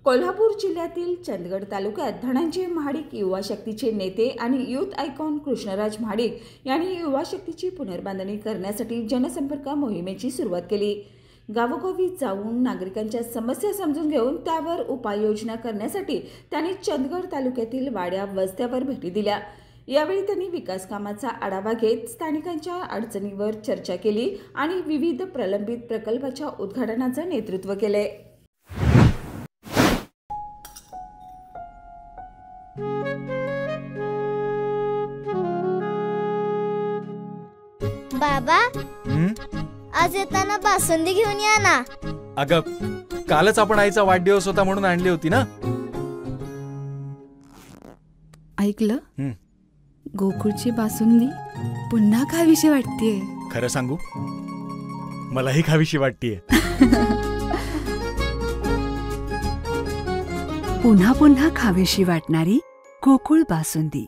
कोल्हापूर जिल्ह्यातील चंदगड तालुक्यात धनंजय महाडिक युवा शक्तीचे नेते आणि यूथ आयकॉन कृष्णराज महाडिक यांनी युवा शक्तीची पुनर्बांधणी करण्यासाठी जनसंपर्क मोहिमेची सुरुवात केली। गावोगावी जाऊन नागरिकांच्या समस्या समजून घेऊन त्यावर उपाययोजना करण्यासाठी त्यांनी चंदगड तालुक्यातील वाड्या वस्त्यावर भेटी दिल्या। यावेळी त्यांनी विकास कामाचा आढावा घेत स्थानिकांच्या अडचणींवर चर्चा केली आणि विविध प्रलंबित प्रकल्पाच्या उद्घाटनाचं नेतृत्व केले। बाबा, आज येताना बासुंदी घेऊन या ना। अगं, कालच आपण आईचा वाढदिवस होता म्हणून आणली होती ना। ऐकलं? गोकुळची बासुंदी पुन्हा खावीशी वाटतेय। खरं सांगू, मलाही खावीशी वाटतेय। पुन्हा पुन्हा खावीशी वाटणारी गोकुळ बासुंदी।